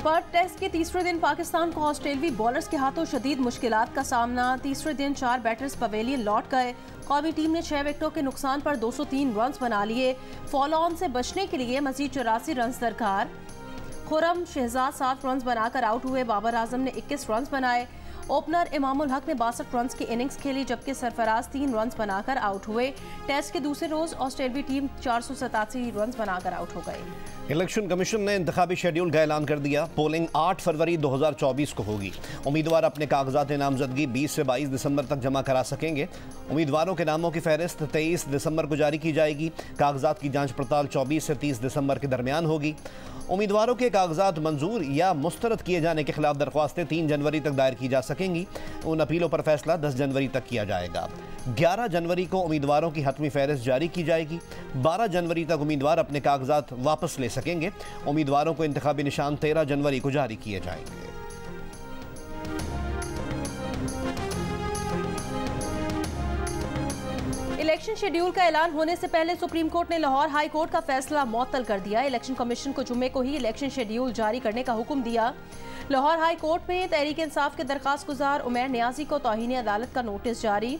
Perth test के तीसरे दिन पाकिस्तान को ऑस्ट्रेलियाई बॉलर्स के हाथों शदीद मुश्किलात का सामना। तीसरे दिन 4 बैटर्स पवेलियन लौट गए। कौमी टीम ने 6 विकेटों के नुकसान पर 203 रन बना लिए। फॉलो ऑन से बचने के लिए मजीद 84 रन दरकार। खुरम शहजाद 7 रन बनाकर आउट हुए। बाबर आजम ने 21 रन बनाए। ओपनर इमामुल हक ने 62 रन की इनिंग्स खेली, जबकि सरफराज 3 रन बनाकर आउट हुए। टेस्ट के दूसरे रोज ऑस्ट्रेलियाई टीम 487 रन बनाकर आउट हो गई। इलेक्शन कमीशन ने इंतखाबी शेड्यूल का ऐलान कर दिया। पोलिंग 8 फरवरी 2024 को होगी। उम्मीदवार अपने कागजात नामजदगी 20 से 22 दिसंबर तक जमा करा सकेंगे। उम्मीदवारों के नामों की फहरिस्त 23 दिसंबर को जारी की जाएगी। कागजात की जांच पड़ताल 24 से 30 दिसंबर के दरमियान होगी। उम्मीदवारों के कागजात मंजूर या मुस्तरद किए जाने के खिलाफ दरख्वास्तें 3 जनवरी तक दायर की जा सकेंगी। उन अपीलों पर फैसला 10 जनवरी तक किया जाएगा। 11 जनवरी को उम्मीदवारों की हतमी फहरिस्त जारी की जाएगी। 12 जनवरी तक उम्मीदवार अपने कागजात वापस ले सकेंगे। उम्मीदवारों को इंतखाबी निशान 13 जनवरी को जारी किए जाएंगे। इलेक्शन शेड्यूल का ऐलान होने से पहले सुप्रीम कोर्ट ने लाहौर हाई कोर्ट का फैसला मुअत्तल कर दिया। इलेक्शन कमीशन को जुम्मे को ही इलेक्शन शेड्यूल जारी करने का हुक्म दिया। लाहौर हाई कोर्ट में तहरीक इंसाफ के दरखास्त गुजार उमैर नियाजी को तौहीन अदालत का नोटिस जारी।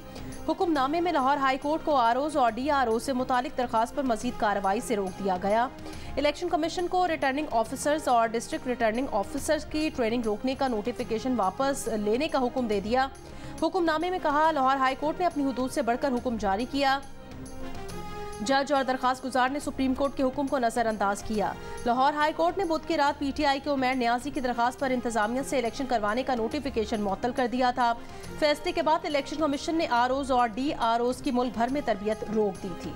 हुक्मनामे में लाहौर हाई कोर्ट को आरओज और DRO से मुतालिक दरखास्त पर मजीद कार्रवाई से रोक दिया गया। इलेक्शन कमीशन को रिटर्निंग ऑफिसर्स और डिस्ट्रिक्ट रिटर्निंग ऑफिसर्स की ट्रेनिंग रोकने का नोटिफिकेशन वापस लेने का हुक्म दे दिया। हुक्मनामे में कहा, लाहौर हाई कोर्ट ने अपनी हुदूद से बढ़कर हुक्म जारी किया। जज और दरखास्त गुजार ने सुप्रीम कोर्ट के हुक्म को नजरअंदाज किया। लाहौर हाई कोर्ट ने बुध की रात PTI के उमैर नियाजी की दरखास्त पर इंतजामिया से इलेक्शन करवाने का नोटिफिकेशन मुअत्तल कर दिया था। फैसले के बाद इलेक्शन कमीशन ने ROs और DROs की मुल्क भर में तरबियत रोक दी थी।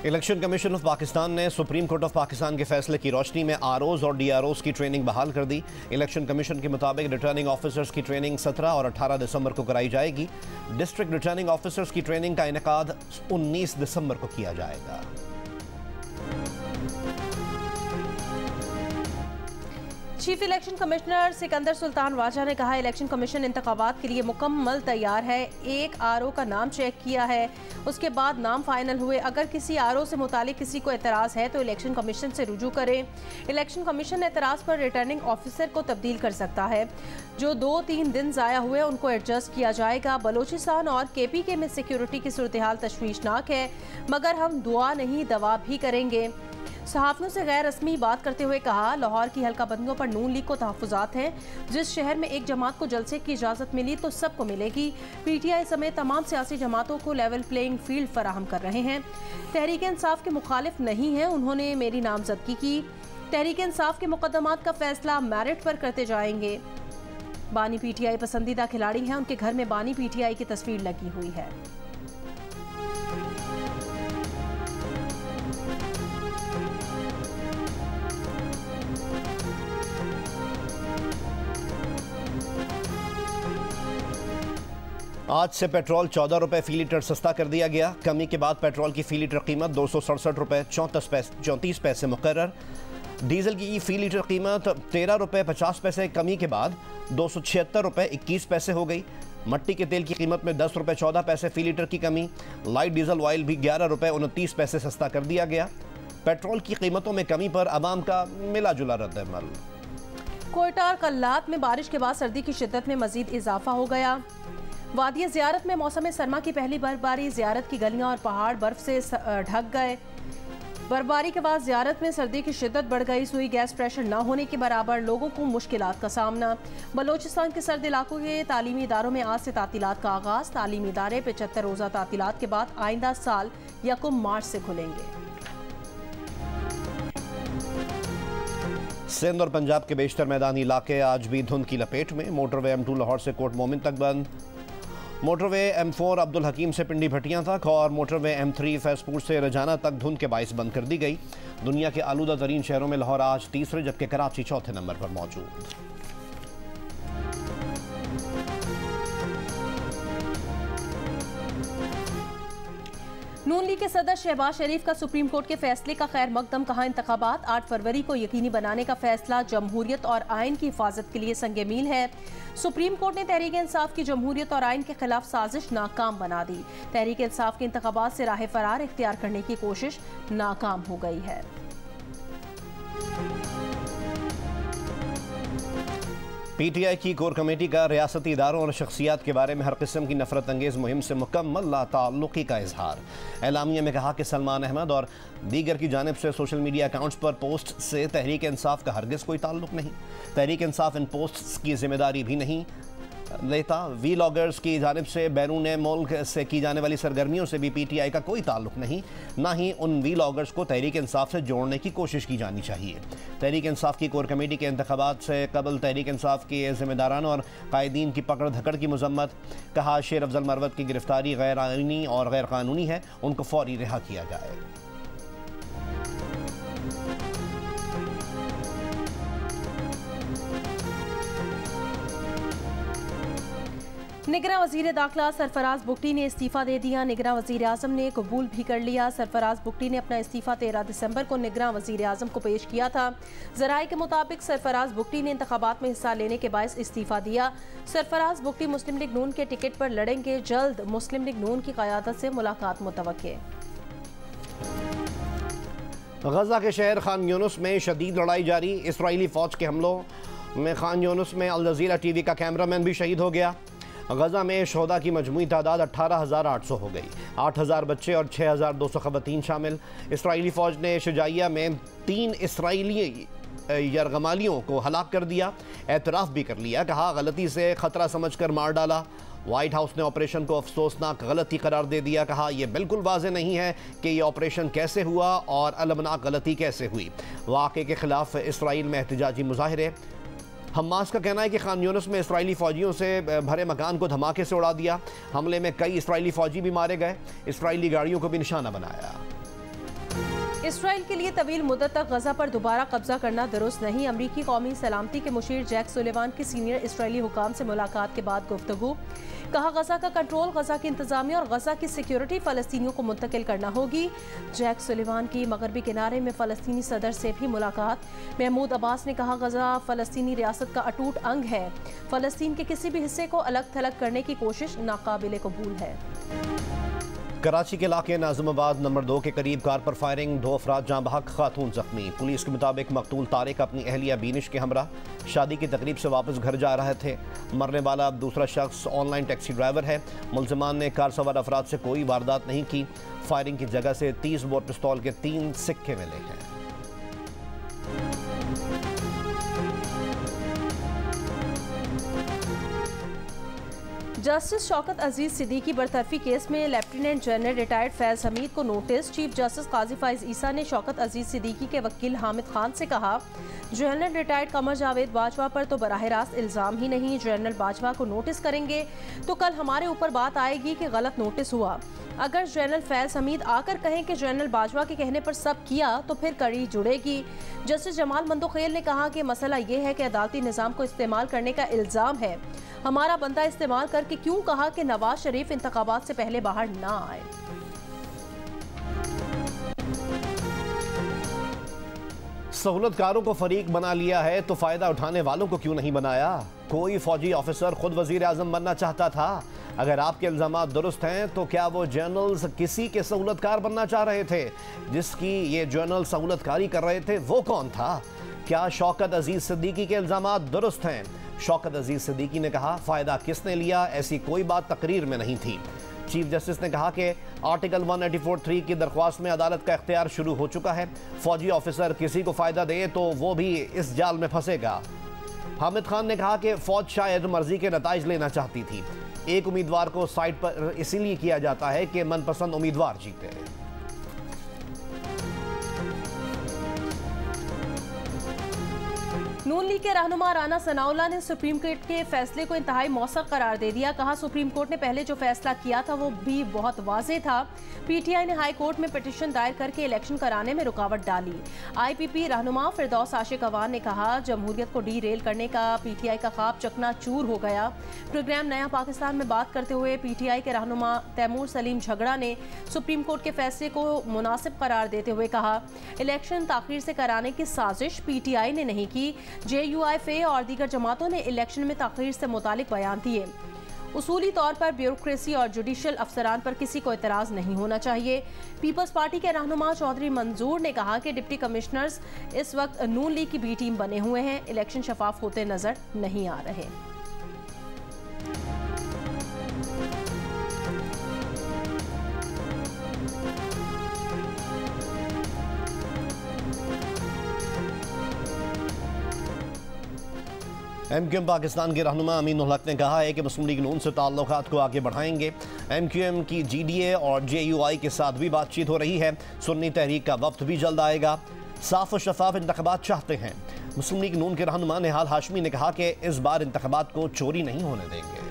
इलेक्शन कमीशन ऑफ पाकिस्तान ने सुप्रीम कोर्ट ऑफ पाकिस्तान के फैसले की रोशनी में ROs और DROs की ट्रेनिंग बहाल कर दी। इलेक्शन कमीशन के मुताबिक रिटर्निंग ऑफिसर्स की ट्रेनिंग 17 और 18 दिसंबर को कराई जाएगी। डिस्ट्रिक्ट रिटर्निंग ऑफिसर्स की ट्रेनिंग का इनेकाद 19 दिसंबर को किया जाएगा। Chief election commissioner Sikandar Sultan वाजा ने कहा, इलेक्शन कमीशन इंतखाबात के लिए मुकम्मल तैयार है। एक RO का नाम चेक किया है, उसके बाद नाम फाइनल हुए। अगर किसी RO से मुतालिक किसी को एतराज़ है तो इलेक्शन कमीशन से रुजू करें। इलेक्शन कमीशन एतराज़ पर रिटर्निंग ऑफिसर को तब्दील कर सकता है। जो 2-3 दिन ज़ाया हुए उनको एडजस्ट किया जाएगा। बलोचिस्तान और KPK में सिक्योरिटी की सूरत हाल तशवीशनाक है, मगर हम दुआ नहीं दवा भी करेंगे। सहाफ़ियों से गैर रस्मी बात करते हुए कहा, लाहौर की हल्का बंदियों पर नून लीग को तहफ़्फ़ुज़ात हैं। जिस शहर में एक जमात को जलसे की इजाज़त मिली तो सबको मिलेगी। PTI समेत तमाम सियासी जमातों को लेवल प्लेइंग फील्ड फराहम कर रहे हैं। तहरीक इंसाफ के मुखालिफ नहीं हैं, उन्होंने मेरी नामजदगी की। तहरीक इंसाफ के मुकदमात का फैसला मेरिट पर करते जाएंगे। बानी PTI पसंदीदा खिलाड़ी हैं, उनके घर में बानी PTI की तस्वीर लगी हुई है। आज से पेट्रोल 14 रुपये फ़ी लीटर सस्ता कर दिया गया। कमी के बाद पेट्रोल की फ़ी लीटर कीमत 267 रुपये 34 पैसे मुकर्रर। डीजल की फ़ी लीटर कीमत 13 रुपये 50 पैसे कमी के बाद 276 रुपये 21 पैसे हो गई। मट्टी के तेल की कीमत में 10 रुपये 14 पैसे फ़ी लीटर की कमी। लाइट डीजल ऑयल भी 11 रुपये 29 पैसे सस्ता कर दिया गया। पेट्रोल की कीमतों में कमी पर आवाम का मिला जुला रद्द-ए-अमल। कोयटा और कल्लात में बारिश के बाद सर्दी की शिद्दत में मजीद इजाफा हो गया। वादिया ज़ियारत में मौसम सरमा की पहली बर्फबारी। ज़ियारत की गलियां और पहाड़ बर्फ से ढक गए। बर्फबारी के बाद ज़ियारत में सर्दी की शिद्दत बढ़ गई। सुई गैस प्रेशर न होने के बराबर लोगों को मुश्किलात का सामना। बलोचिस्तान के सर्द इलाकों के तालीमी इदारों में आज से तातीलात का आगाज़। तालीमी इदारे 75 रोज़ा तातीलात के बाद आइंदा साल 1 मार्च से खुलेंगे। सिंध और पंजाब के बेशतर मैदानी इलाके आज भी धुंध की लपेट में। मोटरवे M2 लाहौर से कोट मोमिन तक बंद। मोटरवे M4 अब्दुल हकीम से पिंडी भटियां तक और मोटरवे M3 फैजपुर से रजाना तक धुंध के बाइस बंद कर दी गई। दुनिया के आलूदा तरीन शहरों में लाहौर आज तीसरे जबकि कराची चौथे नंबर पर मौजूद। नून लीग के सदर शहबाज शरीफ का सुप्रीम कोर्ट के फैसले का खैर मकदम, कहा इंतखाबात 8 फरवरी को यकीनी बनाने का फैसला जमहूरियत और आइन की हिफाजत के लिए संगे मील है। सुप्रीम कोर्ट ने तहरीक इंसाफ की जमहूरियत और आइन के खिलाफ साजिश नाकाम बना दी। तहरीक इंसाफ के इंतखाबात से राह फरार इख्तियार करने की कोशिश नाकाम हो गई है। पीटीआई की कोर कमेटी का रियासती इदारों और शख्सियात के बारे में हर किस्म की नफरत अंगेज़ मुहिम से मुकम्मल लाताल्लुकी का इजहार। एलामिया में कहा कि सलमान अहमद और दीगर की जानिब से सोशल मीडिया अकाउंट्स पर पोस्ट से तहरीक इंसाफ का हरगिज़ कोई ताल्लुक नहीं। तहरीक इंसाफ इन पोस्ट्स की जिम्मेदारी भी नहीं लेता। वीलॉगर्स की जानिब से बैरून मुल्क से की जाने वाली सरगर्मियों से भी पीटीआई का कोई ताल्लुक नहीं, ना ही उन वीलॉगर्स को तहरीक इंसाफ से जोड़ने की कोशिश की जानी चाहिए। तहरीक इंसाफ की कोर कमेटी के इंतखाबात से कबल तहरीक इंसाफ के ज़िम्मेदारान और कायदीन की पकड़ धकड़ की मजम्मत। कहा शेर अफजल मरवत की गिरफ्तारी गैर आईनी और गैर कानूनी है, उनको फौरी रिहा किया जाए। निगरान वजीर दाखिला सरफराज बुगटी ने इस्तीफा दे दिया। निगरान वजीर आजम ने कबूल भी कर लिया। सरफराज बुगटी ने अपना इस्तीफा 13 दिसंबर को निगरान वजीर आजम को पेश किया था। जराये के मुताबिक सरफराज बुगटी ने इंतखाबात में हिस्सा लेने के बायस इस्तीफा दिया। सरफराज बुगटी मुस्लिम लीग नून के टिकट पर लड़ेंगे। जल्द मुस्लिम लीग नून की क़यादत से मुलाकात मुतवक्के। गजा के शहर खान यूनुस में शदीद लड़ाई जारी। इसराइली फौज के हमलों में खान यूनुस में अल जज़ीरा टीवी का कैमरामैन भी शहीद हो गया। गजा में शोहदा की मजमूई तादाद 18,800 हो गई। 8,000 बच्चे और 6,200 ख़वातीन शामिल। इसराइली फ़ौज ने शुजाइया में 3 इसराइली यरगमालियों को हलाक कर दिया। एतराफ़ भी कर लिया। कहा गलती से ख़तरा समझकर मार डाला। वाइट हाउस ने ऑपरेशन को अफसोसनाक गलती करार दे दिया। कहा यह बिल्कुल वाज़ेह नहीं है कि यह ऑपरेशन कैसे हुआ और अलमनाक गलती कैसे हुई। वाक़े के ख़िलाफ़ इसराइल में एहतजाजी मुज़ाहिरे। हमास का कहना है कि खान यूनुस में इसराइली फ़ौजियों से भरे मकान को धमाके से उड़ा दिया। हमले में कई इसराइली फ़ौजी भी मारे गए। इसराइली गाड़ियों को भी निशाना बनाया। इसराइल के लिए तवील मुद्दत तक गजा पर दोबारा कब्जा करना दुरुस्त नहीं। अमरीकी कौमी सलामती के मुशीर जैक सुलेवान की सीनियर इसराइली हुकाम से मुलाकात के बाद गुफ्तगू। कहा गजा का कंट्रोल, गजा की इंतजामिया और गजा की सिक्योरिटी फ़लस्तीनियों को मुंतकिल करना होगी। जैक सुलेवान की मगरबी किनारे में फ़लस्तीनी सदर से भी मुलाकात। महमूद अब्बास ने कहा गजा फ़लस्तीनी रियासत का अटूट अंग है। फ़लस्तीन के किसी भी हिस्से को अलग थलग करने की कोशिश नाकाबिले कबूल है। कराची के इलाके नाज़िमाबाद नंबर 2 के करीब कार पर फायरिंग, 2 अफराद जाँ बहक, खातून जख्मी। पुलिस के मुताबिक मकतूल तारिक अपनी अहलिया बीनिश के हमरा शादी की तकरीब से वापस घर जा रहे थे। मरने वाला दूसरा शख्स ऑनलाइन टैक्सी ड्राइवर है। मुलजमान ने कार सवार अफराद से कोई वारदात नहीं की। फायरिंग की जगह से 30 बोर पिस्तौल के 3 सिक्के मिले हैं। जस्टिस शौकत अजीज सिद्दीकी बरतरफी केस में lieutenant general retired Faiz Hamid को नोटिस। चीफ जस्टिस काजी फाइज ईसा ने शौकत अजीज सिद्दीकी के वकील हामिद खान से कहा जनरल रिटायर्ड कमर जावेद बाजवा पर तो बराह रास्त इल्ज़ाम ही नहीं। जनरल बाजवा को नोटिस करेंगे तो कल हमारे ऊपर बात आएगी कि गलत नोटिस हुआ। अगर जनरल फैज हमीद आकर कहें कि जनरल बाजवा के कहने पर सब किया तो फिर कड़ी जुड़ेगी। जस्टिस जमाल मंदोखेल ने कहा कि मसला ये है कि अदालती निज़ाम को इस्तेमाल करने का इल्ज़ाम है। हमारा बंदा इस्तेमाल करके क्यों कहा कि नवाज शरीफ इंतखाबात से पहले बाहर ना आए। सहूलतकारों को फरीक बना लिया है तो फायदा उठाने वालों को क्यों नहीं बनाया। कोई फौजी ऑफिसर खुद वजीर आजम बनना चाहता था। अगर आपके इल्जामात दुरुस्त हैं तो क्या वो जर्नल्स किसी के सहूलतकार बनना चाह रहे थे? जिसकी ये जर्नल सहूलतकारी कर रहे थे वो कौन था? क्या शौकत अजीज सिद्दीकी के इल्जामात दुरुस्त हैं? शौकत अजीज सिद्दीकी ने कहा फ़ायदा किसने लिया, ऐसी कोई बात तकरीर में नहीं थी। चीफ जस्टिस ने कहा कि आर्टिकल 184(3) की दरख्वास्त में अदालत का इख्तियार शुरू हो चुका है। फौजी ऑफिसर किसी को फ़ायदा दे तो वो भी इस जाल में फंसेगा। हामिद खान ने कहा कि फ़ौज शायद मर्जी के नताइज लेना चाहती थी। एक उम्मीदवार को साइड पर इसीलिए किया जाता है कि मनपसंद उम्मीदवार जीते। नून लीग के रहनुमा राना सनाउल्लाह ने सुप्रीम कोर्ट के फैसले को इंतहाई मौसर करार दे दिया। कहा, सुप्रीम कोर्ट ने पहले जो फैसला किया था वो भी बहुत वाज़ेह था। पीटीआई ने हाई कोर्ट में पिटीशन दायर करके इलेक्शन कराने में रुकावट डाली। आईपीपी रहनुमा फिरदौस आशिक अवान ने कहा, जमहूरियत को डीरेल करने का पीटीआई का ख्वाब चकनाचूर हो गया। प्रोग्राम नया पाकिस्तान में बात करते हुए पीटीआई के रहनुमा तैमूर सलीम झगड़ा ने सुप्रीम कोर्ट के फैसले को मुनासिब करार देते हुए कहा, इलेक्शन ताखीर से कराने की साजिश पीटीआई ने नहीं की। JUIF और दीगर जमातों ने इलेक्शन में ताखीर से मुतालिक बयान दिए। उसूली तौर पर ब्यूरोक्रेसी और जुडिशल अफसरान पर किसी को एतराज़ नहीं होना चाहिए। पीपल्स पार्टी के रहनुमा चौधरी मंजूर ने कहा कि डिप्टी कमिश्नर्स इस वक्त नून लीग की बी टीम बने हुए हैं, इलेक्शन शफाफ होते नजर नहीं आ रहे। MQM पाकिस्तान के रहनुमा अमीनुल हक ने कहा है कि मुस्लिम लीग नून से ताल्लुकात को आगे बढ़ाएंगे। MQM की GDA और JUI के साथ भी बातचीत हो रही है। सुन्नी तहरीक का वक्त भी जल्द आएगा। साफ और शफाफ इंतखाबात चाहते हैं। मुस्लिम लीग नून के रहनुमा निहाल हाशमी ने कहा कि इस बार इंतखाबात को चोरी नहीं होने देंगे।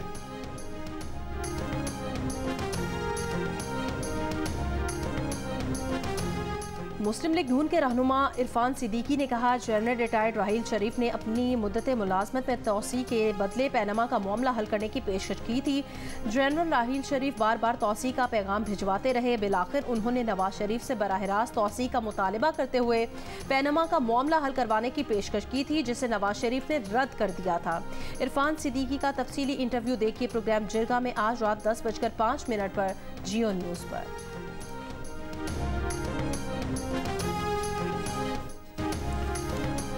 मुस्लिम लीग नून के रहनुमा इरफान सिद्दीकी ने कहा, जनरल रिटायर्ड राहील शरीफ ने अपनी मुद्दत मुलाजमत में तोसी के बदले पैनमा का मामला हल करने की पेशकश की थी। जनरल राहील शरीफ बार बार तोसी का पैगाम भिजवाते रहे। बिलाखिर उन्होंने नवाज शरीफ से बराह रास्त तोसी का मुतालबा करते हुए पैनमा का मामला हल करवाने की पेशकश की थी, जिसे नवाज शरीफ ने रद्द कर दिया था। इरफान सिद्दीकी का तफसीली इंटरव्यू देखिए प्रोग्राम जिरगा में आज रात 10:05 पर जियो न्यूज़ पर।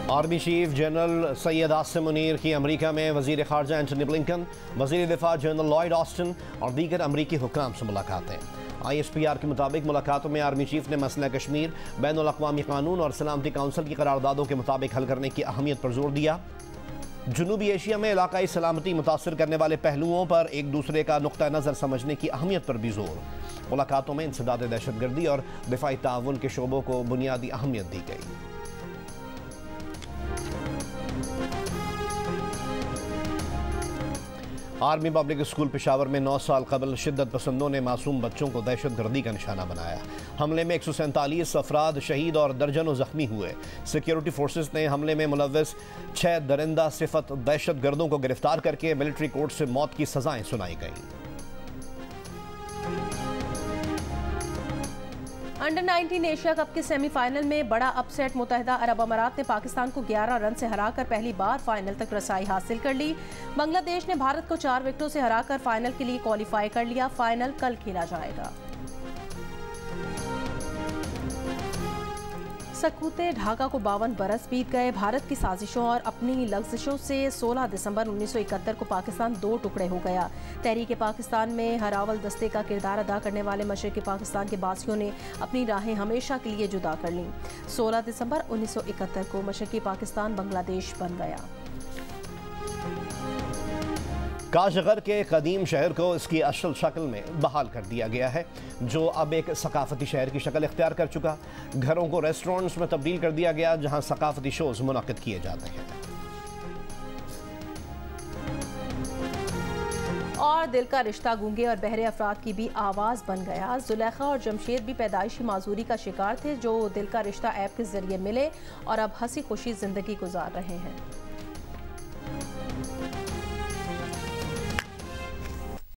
Army chief general Syed Asim Munir की अमरीका में वजीर खारजा एंटनी ब्लिंकन, वजीर दिफा जनरल लॉयड ऑस्टिन और दीगर अमरीकी हुक्काम से मुलाकातें। ISPR के मुताबिक मुलाकातों में आर्मी चीफ ने मसला कश्मीर बैनुल अक़वामी कानून और सलामती काउंसिल की करारदादों के मुताबिक हल करने की अहमियत पर जोर दिया। जनूबी एशिया में इलाकाई सलामती मुतासर करने वाले पहलुओं पर एक दूसरे का नुक्ता नज़र समझने की अहमियत पर भी जोर। मुलाकातों में इंसदाद दहशतगर्दी और दिफाई ताउन के शोबों को बुनियादी अहमियत दी गई। आर्मी पब्लिक स्कूल पेशावर में 9 साल कबल शिद्दत पसंदों ने मासूम बच्चों को दहशतगर्दी का निशाना बनाया। हमले में 147 अफराद शहीद और दर्जनों जख्मी हुए। सिक्योरिटी फोर्सेस ने हमले में मुलव्वस 6 दरिंदा सिफत दहशतगर्दों को गिरफ्तार करके मिलिट्री कोर्ट से मौत की सजाएं सुनाई गईं। अंडर 19 एशिया कप के सेमीफाइनल में बड़ा अपसेट मुत्तहिदा अरब अमारात ने पाकिस्तान को 11 रन से हराकर पहली बार फाइनल तक रसाई हासिल कर ली। बांग्लादेश ने भारत को 4 विकेटों से हराकर फाइनल के लिए क्वालिफाई कर लिया। फाइनल कल खेला जाएगा। सकूते ढाका को 52 बरस बीत गए। भारत की साजिशों और अपनी लफ्ज़िशों से 16 दिसंबर 1971 को पाकिस्तान 2 टुकड़े हो गया। तहरीक पाकिस्तान में हरावल दस्ते का किरदार अदा करने वाले मशरक़ी पाकिस्तान के बासियों ने अपनी राहें हमेशा के लिए जुदा कर लीं। 16 दिसंबर 1971 को मशरक़ी पाकिस्तान बांग्लादेश बन गया। काशगर के कदीम शहर को इसकी असल शक्ल में बहाल कर दिया गया है, जो अब एक सकाफती शहर की शक्ल इख्तियार कर चुका। घरों को रेस्टोरेंट्स में तब्दील कर दिया गया, जहां सकाफती शोज मुनक़िद किए जाते हैं। और दिल का रिश्ता गूंगे और बहरे अफराद की भी आवाज़ बन गया। जुलेखा और जमशेद भी पैदाइशी माजूरी का शिकार थे, जो दिल का रिश्ता ऐप के जरिए मिले और अब हंसी खुशी जिंदगी गुजार रहे हैं।